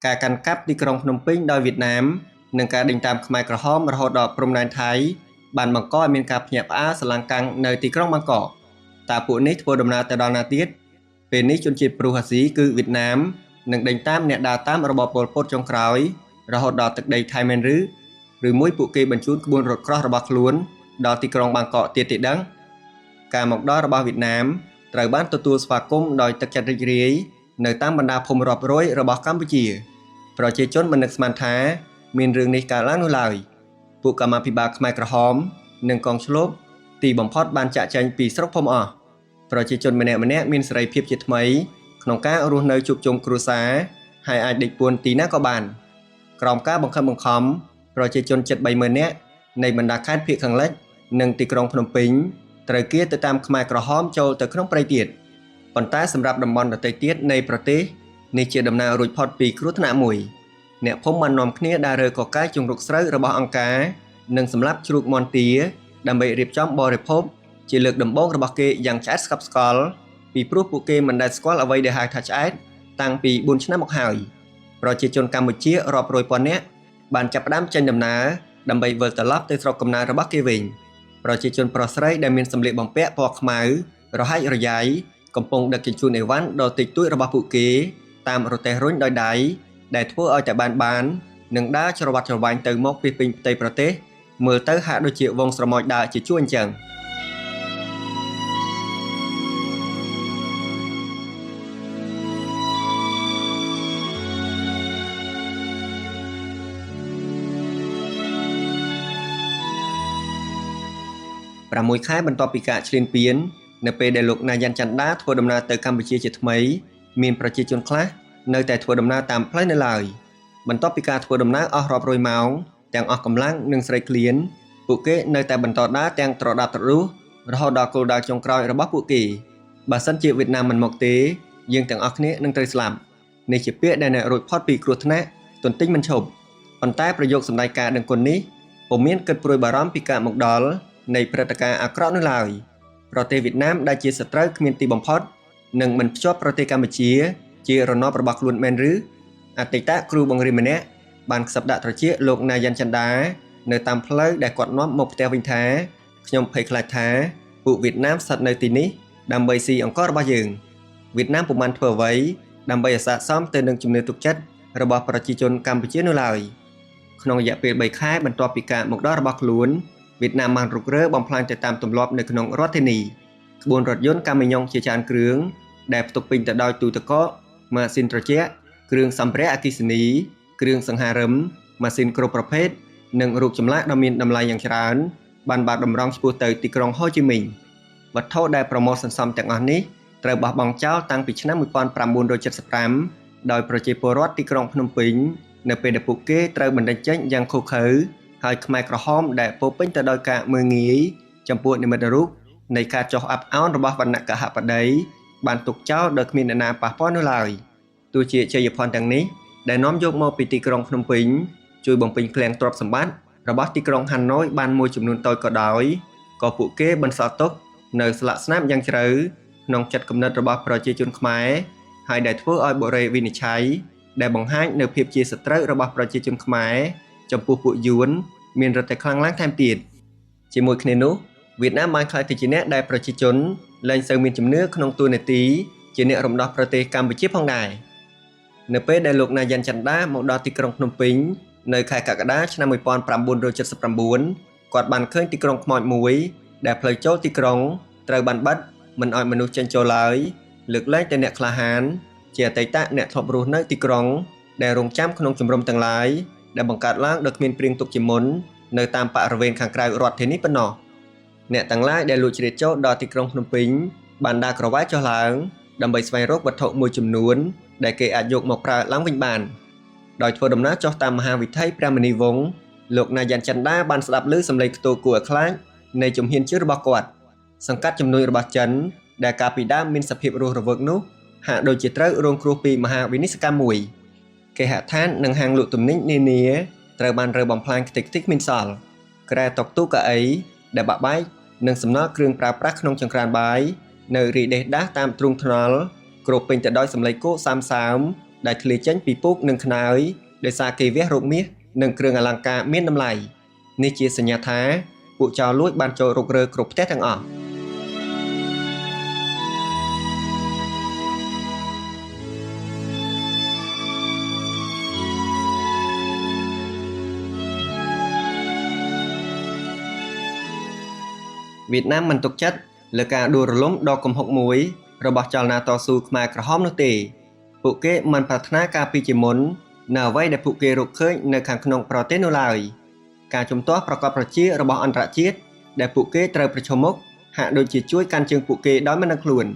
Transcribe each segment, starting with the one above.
ការកាន់កាប់ទីក្រុងភ្នំពេញដោយវៀតណាមនិងការដេញតាមខ្មែរក្រហមរហូតដល់ព្រំដែនថៃបានបង្កឲ្យមានការភ្ញាក់ផ្អើលស្រឡាំងកាំងនៅទីក្រុងបាងកកតើពួកនេះធ្វើដំណើរទៅដល់ណាទៀតពេលនេះជនជាតិព្រុសអាស៊ីគឺវៀតណាមនឹងដេញតាមអ្នកដើរតាមរបបប៉ុលពតចុងក្រោយរហូតដល់ទឹកដីថៃមែនឬមួយពួកគេបញ្ជូនក្បួនរថក្រោះរបស់ខ្លួនដល់ទីក្រុងបាងកកទៀតទេដឹងការមកដល់របស់វៀតណាមត្រូវបានទទួលស្វាគមន៍ដោយទឹកចិត្តរីករាយនៅតាមបណ្ដាភូមិរាប់រយរបស់កម្ពុជាប្រជាជនមិននឹកស្មានថាមានរឿងនេះកើតឡើងនោះឡើយពួកកម្មាភិបាលខ្មែរក្រហមនិងកងឈ្លបទីបំផុតបានចាក់ចែងពីស្រុកភូមិអស់ប្រជាជនម្នាក់ៗមានសេរីភាពជាថ្មីក្នុងការរស់នៅជួបជុំគ្រួសារហើយអាចដេកពួនទីណាក៏បានក្រោមការបង្ខំបង្ខំប្រជាជនជិត 30,000 នាក់នៃបណ្ដាខេត្តភាគខាងលិចនិងទីក្រុងភ្នំពេញត្រូវគារទៅតាមខ្មែរក្រហមចូលទៅក្នុងព្រៃទៀតប៉ុន្តែសម្រាប់តំបន់ដទៃទៀតនៃប្រទេសនេះជាដំណើររួចផុតពីគ្រោះថ្នាក់មួយអ្នកភូមិបាននាំគ្នាដើររើកកាយជង្រុកស្រូវរបស់អង្គការនិងសម្រាប់ជ្រូកមាន់ទាដើម្បីរៀបចំបរិភោគជាលើកដំបូងរបស់គេយ៉ាងឆ្អែតស្កប់ស្កល់ពីព្រោះពួកគេមិនដែលស្គាល់អ្វីដែលហៅថាឆ្អែតតាំងពី4ឆ្នាំមកហើយប្រជាជនកម្ពុជារាប់រយពាន់នាក់បានចាប់ផ្ដើមចេញដំណើរដើម្បីវិលត្រឡប់ទៅស្រុកកំណើតរបស់គេវិញប្រជាជនប្រុសស្រីដែលមានសម្លៀកបំពាក់ពណ៌ខ្មៅរហែករយ៉ាយកំពុងដឹកជញ្ជូនអីវ៉ាន់ដ៏តិចតួចរបស់ពួកគេតាមរទេះរុញដោយដៃដែលធ្វើឲ្យតែបាននឹងដើរច្រវាត់ច្រវាញ់ទៅមកពីពេញផ្ទៃប្រទេសមើលទៅហាក់ដូចជាវងស្រមោចដើរជាជួរអញ្ចឹង6 ខែបន្ទាប់ពីការឈ្លានពាននៅពេលដែលលោកណាយ៉ាន់ច័ន្ទដាធ្វើដំណើរទៅកម្ពុជាជាថ្មីមានប្រជាជនខ្លះនៅតែធ្វើដំណើរតាមផ្លូវនៅឡើយបន្ទាប់ពីការធ្វើដំណើរអស់រាប់រយម៉ោងទាំងអស់កម្លាំងនិងស្រេកឃ្លានពួកគេនៅតែបន្តដើរទាំងត្រដាប់ត្រដុះរហូតដល់គោលដៅចុងក្រោយរបស់ពួកគេបើសិនជាវៀតណាមមិនមកទេយើងទាំងអស់គ្នានឹងត្រូវស្លាប់នេះជាពាក្យដែលអ្នករួចផុតពីគ្រោះថ្នាក់ទន្ទិញមិនឈប់ប៉ុន្តែប្រយោគសម្ដែងការដឹងគុណនេះពុំមានគិតព្រួយបារម្ភពីការមកដល់នៃព្រឹត្តិការណ៍អាក្រក់នោះឡើយប្រទេសវៀតណាមដែលជាសត្រូវគ្មានទីបំផុតនឹងមិនភ្ជាប់ប្រទេសកម្ពុជាជារណបរបស់ខ្លួនមែនឬអតីតគ្រូបង្រៀនម្នាក់បានខ្សឹបដាក់ត្រចៀកលោកណាយ៉ាន់ច័ន្ទដានៅតាមផ្លូវដែលគាត់នាំមកផ្ទះវិញថាខ្ញុំភ័យខ្លាចថាពួកវៀតណាមស្ថិតនៅទីនេះដើម្បីស៊ីអង្គររបស់យើងវៀតណាមពុំបានធ្វើអ្វីដើម្បីឲ្យស័ក្តិសមទៅនឹងជំនឿទុកចិត្តរបស់ប្រជាជនកម្ពុជានោះឡើយក្នុងរយៈពេល3ខែបន្ទាប់ពីការមកដល់របស់ខ្លួនវៀតណាមបានរុករើបំផ្លាញទៅតាមទម្លាប់នៅក្នុងរដ្ឋធានីក្បួនរថយន្តកាមីយ៉ុងជាច្រើនគ្រឿងដែលផ្ទុកពេញទៅដោយទូទឹកកកម៉ាស៊ីនត្រជាក់គ្រឿងសម្ភារៈអគ្គិសនីគ្រឿងសង្ហារឹមម៉ាស៊ីនគ្រប់ប្រភេទនិងរូបចម្លាក់ដ៏មានតម្លៃយ៉ាងច្រើនបានបាត់តម្រង់ឆ្ពោះទៅទីក្រុងហូជីមីញវត្ថុដែលប្រមូលសន្សំទាំងអស់នេះត្រូវបោះបង់ចោលតាំងពីឆ្នាំ1975ដោយប្រជាពលរដ្ឋទីក្រុងភ្នំពេញនៅពេលដែលពួកគេត្រូវបណ្តេញចេញយ៉ាងឃោរឃៅហើយខ្មែរក្រហមដែលពោពេញទៅដោយការមើលងាយចំពោះនិមិត្តរូបនៃការចុះអាប់អោនរបស់វណ្ណៈកហបតីបានទុកចោលដោយគ្មានអ្នកណាប៉ះពាល់នោះឡើយទោះជាជ័យភ័ណ្ឌទាំងនេះដែលនាំយកមកពីទីក្រុងភ្នំពេញជួយបំពេញឃ្លាំងទ្រព្យសម្បត្តិរបស់ទីក្រុងហាណូយបានមួយចំនួនតូចក៏ដោយក៏ពួកគេបន្សល់ទុកនៅស្លាកស្នាមយ៉ាងជ្រៅក្នុងចិត្តគំនិតរបស់ប្រជាជនខ្មែរហើយដែលធ្វើឲ្យបុរេវិនិច្ឆ័យដែលបង្ហាញនៅភាពជាសត្រូវរបស់ប្រជាជនខ្មែរចំពោះពួកយួនមានរឹតតែខ្លាំងឡើងថែមទៀតជាមួយគ្នានោះវៀតណាមបានក្លាយទៅជាអ្នកដែលប្រជាជនលែងសូវមានជំនឿក្នុងតួនាទីជាអ្នករំដោះប្រទេសកម្ពុជាផងដែរនៅពេលដែលលោកណាយ៉ាន់ច័ន្ទដាមកដល់ទីក្រុងភ្នំពេញនៅខែកក្កដាឆ្នាំ1979គាត់បានឃើញទីក្រុងខ្មោចមួយដែលផ្លូវចូលទីក្រុងត្រូវបានបិទមិនឲ្យមនុស្សចេញចូលឡើយលើកលែងតែអ្នកក្លាហានជាអតីតអ្នកធ្លាប់រស់នៅទីក្រុងដែលរងចាំក្នុងជំរំទាំងឡាយដែលបង្កើតឡើងដោយគ្មានព្រៀងទុកជាមុននៅតាមបរិវេណខាងក្រៅរដ្ឋធានីប៉ុណ្ណោះអ្នកទាំងឡាយដែលលួចជ្រៀតចូលដល់ទីក្រុងភ្នំពេញបានដើរក្រវាយចុះឡើងដើម្បីស្វែងរកវត្ថុមួយចំនួនដែលគេអាចយកមកប្រើឡើងវិញបានដោយធ្វើដំណើរចុះតាមមហាវិថីព្រះមុនីវង្សលោកណាយ៉ាន់ច័ន្ទដាបានស្ដាប់ឮសំឡេងខ្ទរគួរឲ្យខ្លាចនៃជំហានជឿរបស់គាត់សង្កាត់ជំនួយរបស់ចិនដែលកាលពីដើមមានសភាពរស់រវើកនោះហាក់ដូចជាត្រូវរងគ្រោះពីមហាវិនាសកម្មមួយគេហដ្ឋាននិងហាងលក់ទំនិញនានាត្រូវបានរើបំផ្លាញខ្ទេចខ្ទីមានសល់ក្រែតុកទូកៅអីដែលបាក់បែកនិងសំណល់គ្រឿងប្រើប្រាស់ក្នុងចង្ក្រានបាយនៅរីដេសដាស់តាមទ្រូងថ្នល់គ្របពេញទៅដោយសម្លេងគោសាម ដែលធ្លាយចេញពីពូកនិងខ្នើយដោយសារគេវះរោគមាសនិងគ្រឿងអលង្ការមានតម្លៃនេះជាសញ្ញាថាពួកចោរលួចបានចូលរុករកគ្រប់ផ្ទះទាំងអស់វៀតណាមមិនទុកចិត្តលើការដួលរលំដ៏គំហុកមួយរបស់ចលនាតស៊ូខ្មែរក្រហមនោះទេពួកគេមិនប្រាថ្នាការពីជាមុននៅអ្វីដែលពួកគេរកឃើញនៅខាងក្នុងប្រទេសនោះឡើយការជំទាស់ប្រកបប្រជារបស់អន្តរជាតិដែលពួកគេត្រូវប្រឈមមុខហាក់ដូចជាជួយកាន់ជើងពួកគេដោយមិនដឹងខ្លួន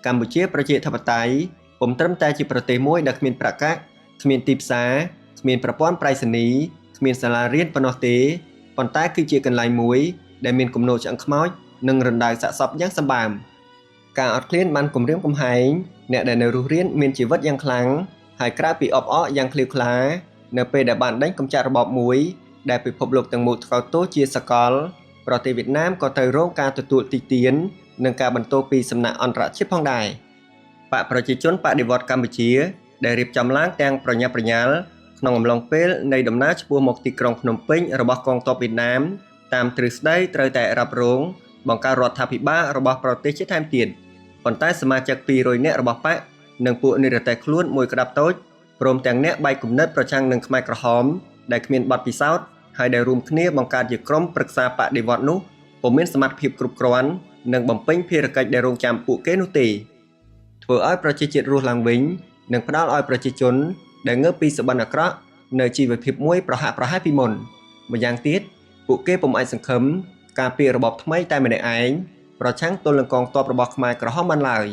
កម្ពុជាប្រជាធិបតេយ្យពុំត្រឹមតែជាប្រទេសមួយដែលគ្មានប្រកាសគ្មានទីផ្សារគ្មានប្រព័ន្ធប្រៃសណីយ៍គ្មានសាលារៀនប៉ុណ្ណោះទេប៉ុន្តែគឺជាកន្លែងមួយដែលមានគំនោឆ្អឹងខ្មោចនិងរណ្ដៅសាកសពយ៉ាងសម្បើមការអត់ឃ្លានបានគំរាមកំហែងអ្នកដែលនៅរស់រានមានជីវិតយ៉ាងខ្លាំងហើយក្រៅពីអបអរយ៉ាងឃ្លាវខ្លានៅពេលដែលបានដេញកំចាត់របបមួយដែលពិភពលោកទាំងមូលថ្កោលទោសជាសកលប្រទេសវៀតណាមក៏ត្រូវរងការទទួលទីទាននិងការបន្ទោសពីសំណាក់អន្តរជាតិផងដែរបកប្រជាជនបដិវត្តកម្ពុជាដែលរៀបចំឡើងទាំងប្រញាប់ប្រញាល់ក្នុងអំឡុងពេលនៃដំណើរឆ្ពោះមកទីក្រុងភ្នំពេញរបស់កងទ័ពវៀតណាមតាមទ្រឹស្ដីត្រូវតែរ៉ាប់រងបង្កើតរដ្ឋាភិបាលរបស់ប្រទេសជាតិថែមទៀតប៉ុន្តែសមាជិក200នាក់របស់បកនិងពួកនិរទេសខ្លួនមួយក្តាប់តូចព្រមទាំងអ្នកបែកគំនិតប្រឆាំងនឹងខ្មែរក្រហមដែលគ្មានបទពិសោធន៍ហើយដែលរួមគ្នាបង្កើតជាក្រុមប្រឹក្សាបដិវត្តនោះពុំមានសមត្ថភាពគ្រប់គ្រាន់និងបំពេញភារកិច្ចដែលរងចាំពួកគេនោះទេធ្វើឲ្យប្រជាជាតិរស់ឡើងវិញនិងផ្ដល់ឲ្យប្រជាជនដែលងើបពីសបិនអាក្រក់នៅជីវភាពមួយប្រហាក់ប្រហែលពីមុនម្យ៉ាងទៀតពួកគេពុំអាចសង្ឃឹមការពីរបបថ្មីតែម្នាក់ឯងប្រឆាំងទល់នឹងកងទ័ពរបស់ខ្មែរក្រហមបានឡើយ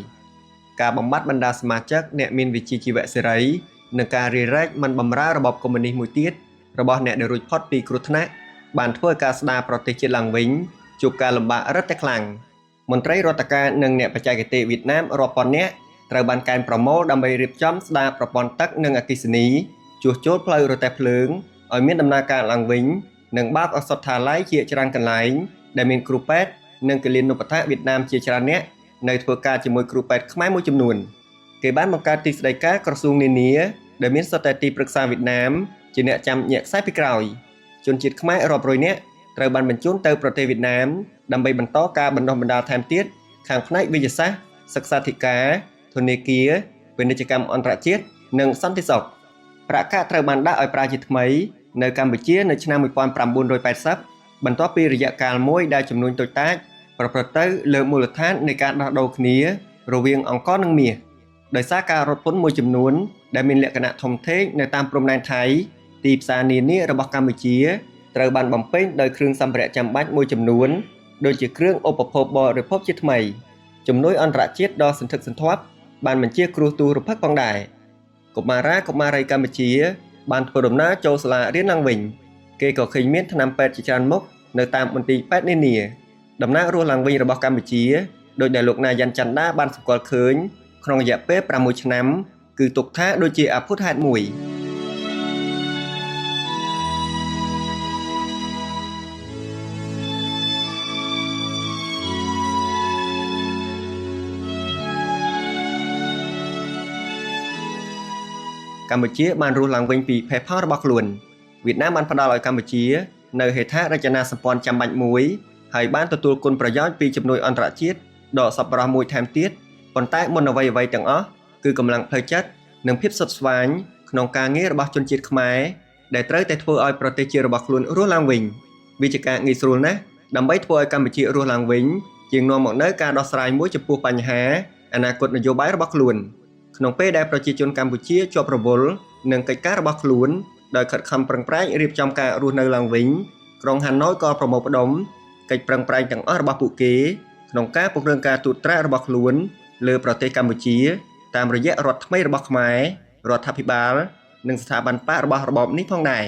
ការបំបត្តិបណ្ដាសមាជិកអ្នកមានវិជ្ជាជីវៈសេរីនិងការរារែកមិនបម្រើរបបកុម្មុយនីសមួយទៀតរបស់អ្នកដែលរួចផុតពីគ្រោះថ្នាក់បានធ្វើឲ្យការស្ដារប្រទេសជាតិឡើងវិញជួបការលំបាករឹតតែខ្លាំងមន្ត្រីរដ្ឋការនិងអ្នកបច្ចេកទេសវៀតណាមរាប់ពាន់នាក់ត្រូវបានកេណ្ឌប្រមូលដើម្បីរៀបចំស្ដារប្រព័ន្ធទឹកនិងអគ្គិសនីជួសជុលផ្លូវរទេះភ្លើងឲ្យមានដំណើរការឡើងវិញនិងបើកឱសថាល័យជាច្រើនកន្លែងដែលមានគ្រូពេទ្យនិងគិលានុបដ្ឋាកវៀតណាមជាច្រើនអ្នកនៅធ្វើការជាមួយគ្រូពេទ្យខ្មែរមួយចំនួនគេបានបង្កើតទីស្តីការក្រសួងនានាដែលមានសុទ្ធតែទីប្រឹក្សាវៀតណាមជាអ្នកចាំញាក់ខ្សែពីក្រោយជនជាតិខ្មែររាប់រយនាក់ត្រូវបានបញ្ជូនទៅប្រទេសវៀតណាមដើម្បីបន្តការបណ្ដុះបណ្ដាលថែមទៀតខាងផ្នែកវិទ្យាសាស្ត្រសិក្សាធិការធនាគារពាណិជ្ជកម្មអន្តរជាតិនិងសន្តិសុខប្រាក់កាក់ត្រូវបានដាក់ឲ្យប្រើជាថ្មីនៅកម្ពុជានៅឆ្នាំ1980បន្ទាប់ពីរយៈកាលមួយដែលចំនួនតូចតាចប្រព្រឹត្តទៅលើមូលដ្ឋាននៃការដោះដូរគ្នារវាងអង្គរនិងមាសដោយសារការរត់ពន្ធមួយចំនួនដែលមានលក្ខណៈធំធេងនៅតាមព្រំដែនថៃទីផ្សារនានារបស់កម្ពុជាត្រូវបានបំពេញដោយគ្រឿងសម្ភារៈចាំបាច់មួយចំនួនដូចជាគ្រឿងឧបភោគបរិភោគជាថ្មីជំនួយអន្តរជាតិដ៏សន្ធឹកសន្ធាប់បានបញ្ជាគ្រោះទូរភិក្សផងដែរកុមារាកុមារីកម្ពុជាបានធ្វើដំណើរចូលសាលារៀនឡើងវិញគេក៏ឃើញមានថ្នាំពេទ្យជាច្រើនមុខនៅតាមមន្ទីរពេទ្យនានាដំណើររស់ឡើងវិញរបស់កម្ពុជាដោយដែលលោកណាយ៉ាន់ច័ន្ទដាបានសម្គាល់ឃើញក្នុងរយៈពេល6ឆ្នាំគឺទុកថាដូចជាអភូតហេតុមួយកម្ពុជាបានរស់ឡើងវិញពីភ័យផោរបស់ខ្លួនវៀតណាមបានផ្ដល់ឲ្យកម្ពុជានៅហេដ្ឋារចនាសម្ព័ន្ធចាំបាច់មួយហើយបានទទួលគុណប្រយោជន៍ពីជំនួយអន្តរជាតិដ៏សប្បុរសមួយថែមទៀតប៉ុន្តែមុនអ្វីៗទាំងអស់គឺកម្លាំងផ្លូវចិត្តនិងភាពសុទ្ធស្វែងក្នុងការងាររបស់ជនជាតិខ្មែរដែលត្រូវតែធ្វើឲ្យប្រទេសជាតិរបស់ខ្លួនរស់ឡើងវិញវាជាការងាយស្រួលណាស់ដើម្បីធ្វើឲ្យកម្ពុជារស់ឡើងវិញជាងនាំមកនូវការដោះស្រាយមួយចំពោះបញ្ហាអនាគតនយោបាយរបស់ខ្លួនក្នុងពេលដែលប្រជាជនកម្ពុជាជាប់រវល់នឹងកិច្ចការរបស់ខ្លួនដោយខិតខំប្រឹងប្រែងរៀបចំការរស់នៅឡើងវិញក្រុងហាណូយក៏ប្រមូលផ្ដុំកិច្ចប្រឹងប្រែងទាំងអស់របស់ពួកគេក្នុងការពង្រឹងការទូតត្រារបស់ខ្លួនលើប្រទេសកម្ពុជាតាមរយៈរដ្ឋថ្មីរបស់ខ្មែររដ្ឋាភិបាលនិងស្ថាប័នបករបស់របបនេះផងដែរ